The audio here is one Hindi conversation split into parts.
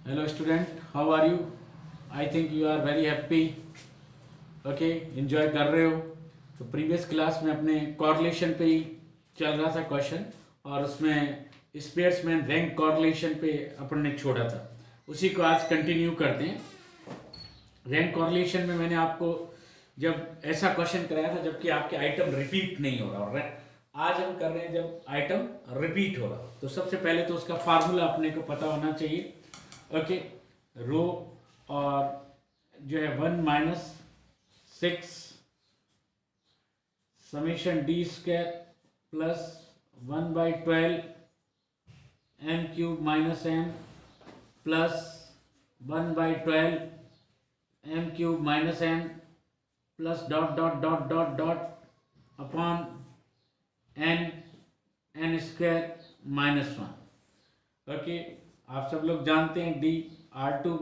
Hello student, how are you? I think you are very happy. Okay, enjoy कर रहे हो. तो प्रीवियस क्लास में अपने कॉरलेशन पे ही चल रहा था क्वेश्चन और उसमें स्पेयर्समैन रैंक कॉरलेशन पे अपन ने छोड़ा था. उसी को आज कंटिन्यू करते हैं. रैंक कॉरलेशन में मैंने आपको जब ऐसा क्वेश्चन कराया था जबकि आपके आइटम रिपीट नहीं हो रहा और आज हम कर रहे हैं जब आइटम रिपीट हो रहा. तो सबसे पहले तो उसका फार्मूला अपने को पता होना चाहिए. ओके, रो और जो है 1 - 6 summation D square plus 1/12 m³ - m plus 1/12 m³ - m plus dot dot dot dot dot upon n² -1. Okay, आप सब लोग जानते हैं डी R2 -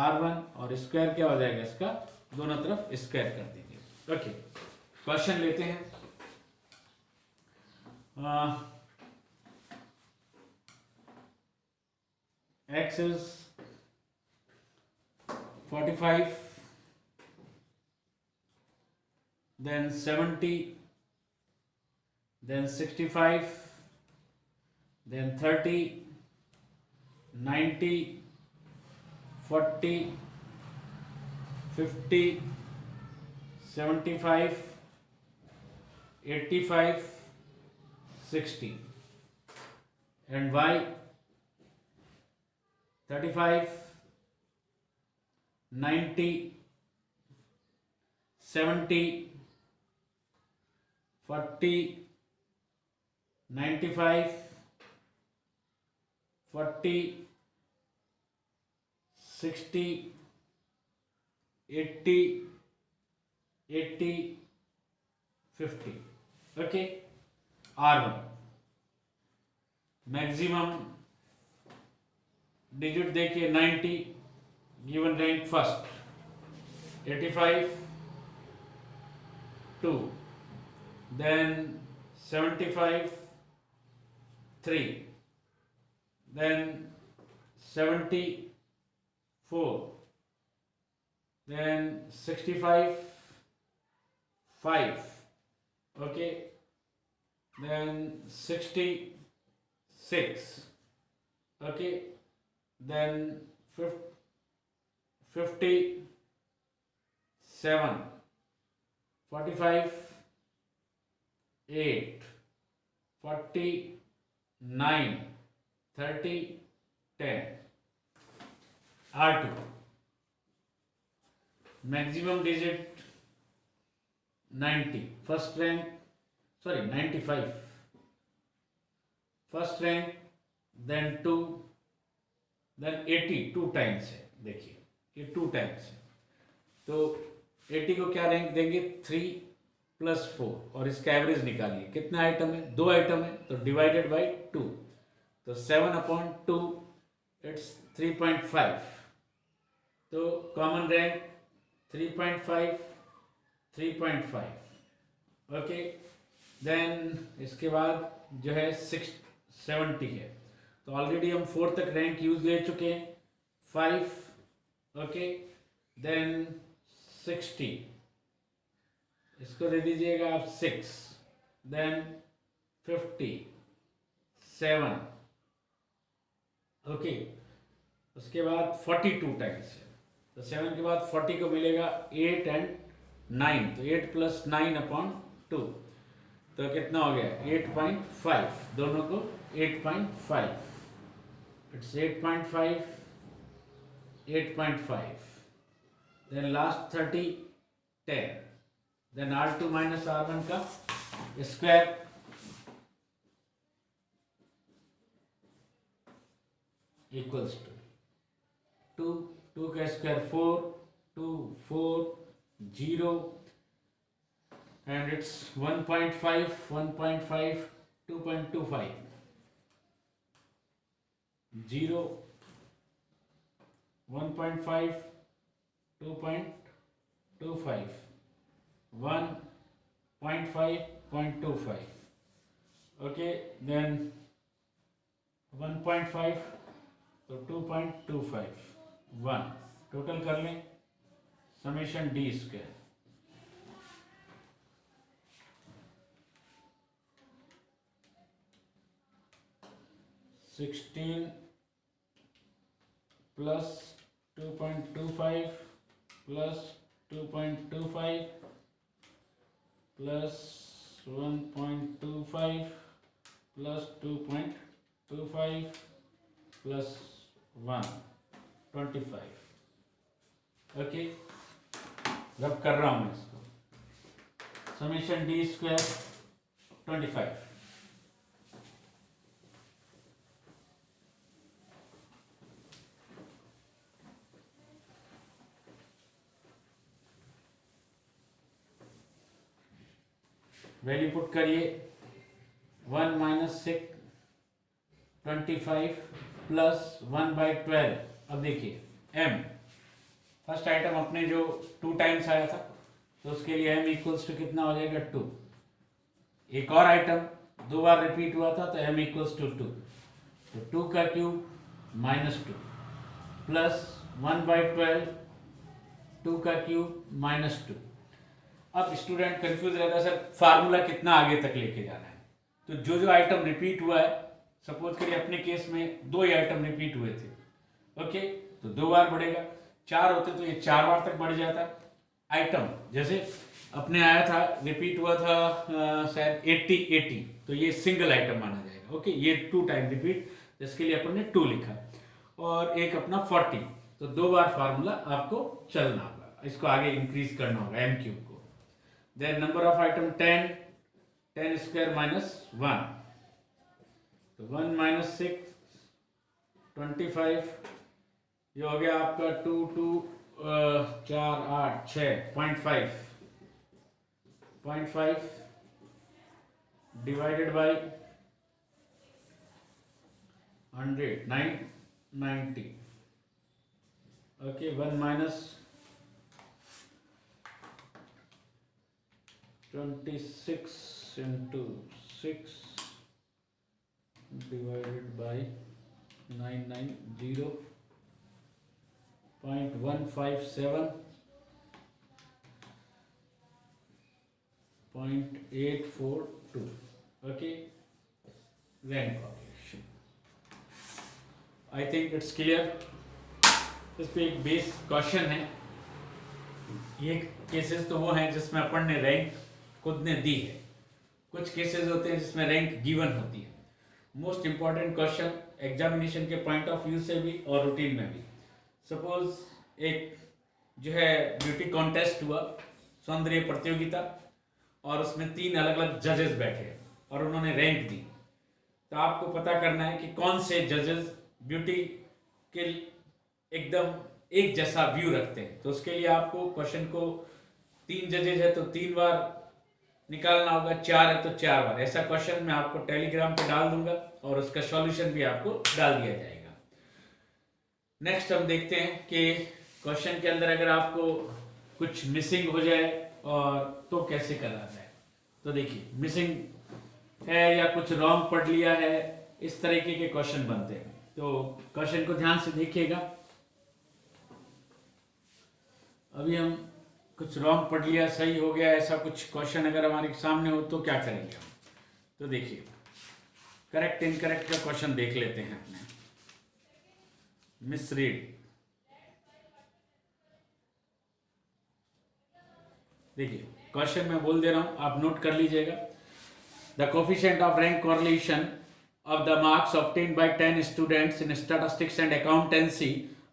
R1 और स्क्वायर क्या हो जाएगा इसका, दोनों तरफ स्क्वायर कर दीजिए. ओके, क्वेश्चन लेते हैं. x is 45, then 70, then 65, then 30, 90, 40, 50, 75, 85, 60, and y 35, 90, 70, 40, 95, 40, 60, 80, 80, 50. Okay, R1 maximum digit देखिए 90, given rank first. 85 2, then 75 3, then 74, then 65 5. Okay, then 66. Okay, then 57, 45 8, 49, 30 10. R2 maximum digit 90, first rank 95, first rank, then 2, then 80 2 times है. देखिए ये 2 टाइम्स है तो 80 को क्या रैंक देंगे 3 + 4 और इसका एवरेज निकालिए. कितने आइटम है, 2 आइटम है तो डिवाइडेड बाय 2, तो 7/2 इट्स 3.5. तो कॉमन रैंक 3.5 3.5. ओके, देन इसके बाद जो है 70 है तो ऑलरेडी हम 4 तक रैंक यूज ले चुके हैं 5. ओके, देन 60 इसको दे दीजिएगा आप 6, देन 50 7. ओके, उसके बाद 42 टाइम्स है तो 7 के बाद 40 को मिलेगा 8 and 9, तो 8 + 9/2 तो कितना हो गया 8.5. दोनों को 8.5, it's 8.5 8.5. Then last 30 10, then R2 - R1 का स्क्वायर इक्वल्स टू 2 का square 4, 2 4 0 and it's 1.5 1.5 2.25 0 1.5 2.25 1.5.25. Okay, then 1.5 तो 2.25 1 टोटल कर लें summation D square 16 plus 2.25 plus 2.25 plus 1.25 plus 2.25 plus 1.25 okay. रब कर रहा हूं मैं इसको summation D square 25 value put करिए 1 माइनस 6 25 प्लस 1/12। अब देखिए m फर्स्ट आइटम अपने जो 2 टाइम्स आया था तो उसके लिए m इक्वल्स टू कितना हो जाएगा 2। एक और आइटम 2 बार रिपीट हुआ था तो m इक्वल्स टू 2 तो 2 का क्यूब -2 प्लस 1/12 2 का क्यूब -2। अब स्टूडेंट कंफ्यूज रहता है सर फार्मूला कितना आगे तक लेके जाना है। तो जो जो आइटम रिपीट हुआ है सपोज करिए अपने केस में 2 ही आइटम रिपीट हुए थे ओके तो 2 बार बढ़ेगा 4 होते तो ये 4 बार तक बढ़ जाता। आइटम जैसे अपने आया था रिपीट हुआ था शायद 80 तो ये सिंगल आइटम माना जाएगा ओके ये 2 टाइम रिपीट जिसके लिए अपन ने 2 लिखा और एक अपना 40 तो 2 बार फार्मूला आपको चलना होगा इसको आगे इंक्रीज करना होगा m क्यूब को। Then number of item 10 square minus 1 तो 1 minus 6 25 ये हो गया आपका 2 2 4 8 6 0.5 divided by 100 90 okay 1 minus 26 into 6 divided by 990 0.157 0.842 okay rank calculation I think it's clear। इस पे एक बेस क्वेश्चन है ये केसेस तो वो हैं जिसमें अपन ने रैंक खुद ने दी है कुछ केसेस होते हैं जिसमें रैंक गिवन होती है। मोस्ट इंपॉर्टेंट क्वेश्चन एग्जामिनेशन के पॉइंट ऑफ व्यू से भी और रूटीन में भी। सपोज एक जो है ब्यूटी कॉन्टेस्ट हुआ सौंदर्य प्रतियोगिता और उसमें 3 अलग अलग जजेस बैठे और उन्होंने रैंक दी तो आपको पता करना है कि कौन से जजेस ब्यूटी के एकदम एक जैसा व्यू रखते हैं। तो उसके लिए आपको क्वेश्चन को 3 जजेज है तो 3 बार निकालना होगा 4 है तो 4 बार। ऐसा क्वेश्चन मैं आपको टेलीग्राम पे डाल दूंगा और उसका सॉल्यूशन भी आपको डाल दिया जाएगा। नेक्स्ट हम देखते हैं कि क्वेश्चन के अंदर अगर आपको कुछ मिसिंग हो जाए और तो कैसे करा जाए। तो देखिए मिसिंग है या कुछ रॉन्ग पढ़ लिया है इस तरीके के क्वेश्चन बनते हैं। तो क्वेश्चन को ध्यान से देखिएगा। अभी हम कुछ रॉन्ग पढ़ लिया सही हो गया ऐसा कुछ क्वेश्चन अगर हमारे सामने हो तो क्या करेंगे हम। तो देखिए करेक्ट इनकरेक्ट का क्वेश्चन देख लेते हैं अपने। मिसरीड देखिए क्वेश्चन मैं बोल दे रहा हूं आप नोट कर लीजिएगा। The coefficient of rank correlation of the marks obtained by 10 students in statistics and accountancy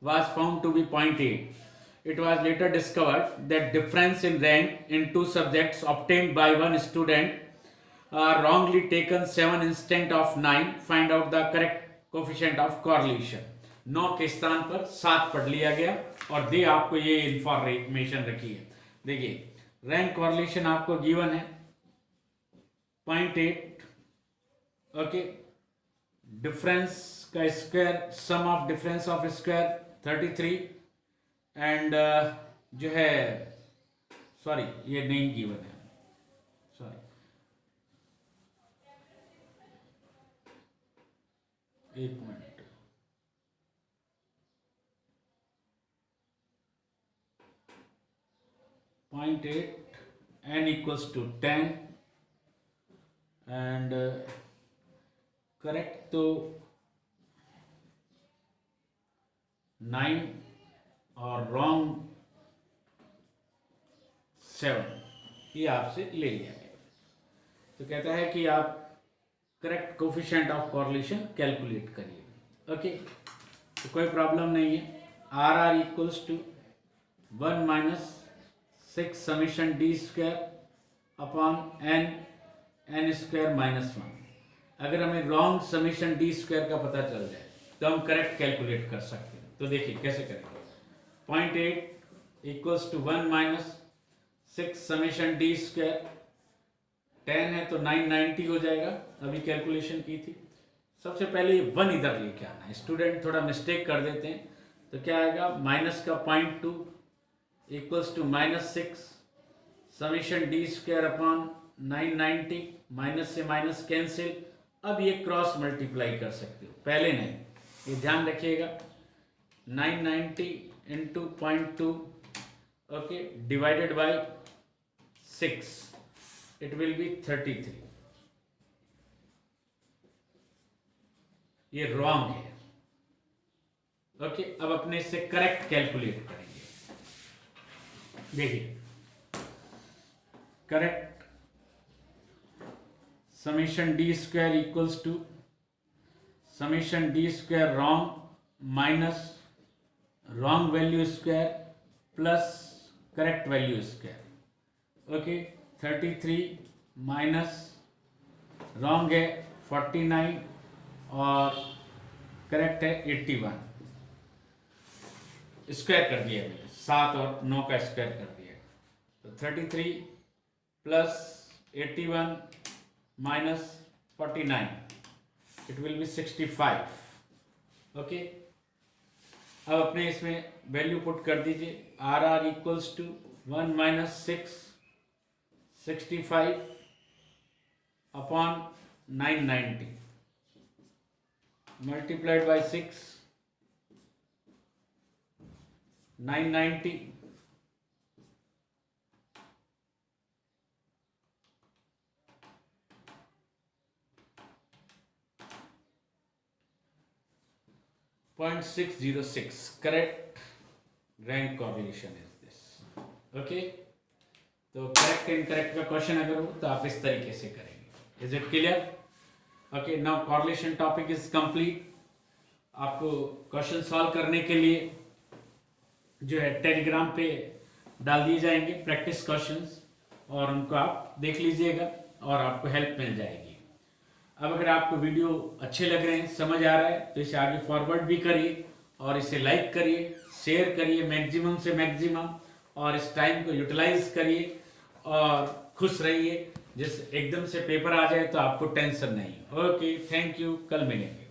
was found to be 0.8. It was later discovered that difference in rank in 2 subjects obtained by one student are wrongly taken 7 instead of 9. Find out the correct coefficient of correlation. 9 के स्थान पर 7 पढ़ लिया गया और दे आपको ये इंफॉर्मेशन रखी है। देखिए रैंक कॉरिलेशन आपको गिवन है 0.8 ओके डिफरेंस का square sum of difference of square 33 and जो है सॉरी ये नहीं गिवन है सॉरी एक minute 0.8 n equals to 10 and correct तो 9 और रॉन्ग 7 ये आपसे ले लिया गया। तो कहता है कि आप correct coefficient of correlation calculate करिए। ओके, तो कोई प्रॉब्लम नहीं है। R R equals to 1 minus 6 summation D square upon N square minus 1। अगर हमें रॉन्ग समीशन डी स्क्वायर का पता चल जाए तो हम करेक्ट कैलकुलेट कर सकते हैं। तो देखिए कैसे करेंगे। 0.8 equals to 1 minus 6 summation D square, 10 है तो 990 हो जाएगा, अभी कैलकुलेशन की थी। सबसे पहले ये 1 इधर लेके आना है। स्टूडेंट थोड़ा मिस्टेक कर देते हैं, तो क्या आएगा माइनस का 0.2 equals to minus 6 summation D square upon 990, minus से माइनस कैंसिल। अब ये क्रॉस मल्टीप्लाई कर सकते हो, पहले नहीं, ये ध्यान रखिएगा। 990 into 0.2 okay divided by 6, it will B 33। ये रॉन्ग है। ओके, अब अपने से करेक्ट कैलकुलेट करेंगे। देखिए correct summation D square equals to summation D square wrong minus wrong value square plus correct value square. Okay, 33 minus wrong है 49 और करेक्ट है 81। स्क्वायर कर दिया मैंने, 7 और 9 का स्क्वायर कर दिया। तो 33 plus 81 minus 49, it will be 65। Okay, अब अपने इसमें वैल्यू पुट कर दीजिए। R R equals to 1 minus 6 65 upon 990 multiplied by 6, 990 0.606 correct rank correlation is this. Okay, तो करेक्ट इनकरेक्ट का क्वेश्चन अगर हो तो आप इस तरीके से करेंगे। Is it clear? Okay, now correlation topic is complete. आपको क्वेश्चन सॉल्व करने के लिए जो है टेलीग्राम पे डाल दिए जाएंगे प्रैक्टिस क्वेश्चंस, और उनको आप देख लीजिएगा और आपको हेल्प मिल जाएगी। अब अगर आपको वीडियो अच्छे लग रहे हैं, समझ आ रहा है, तो इसे आगे फॉरवर्ड भी करिए और इसे लाइक करिए, शेयर करिए मैक्सिमम से मैक्सिमम, और इस टाइम को यूटिलाइज करिए और खुश रहिए। जिस एकदम से पेपर आ जाए तो आपको टेंशन नहीं। ओके, थैंक यू, कल मिलेंगे।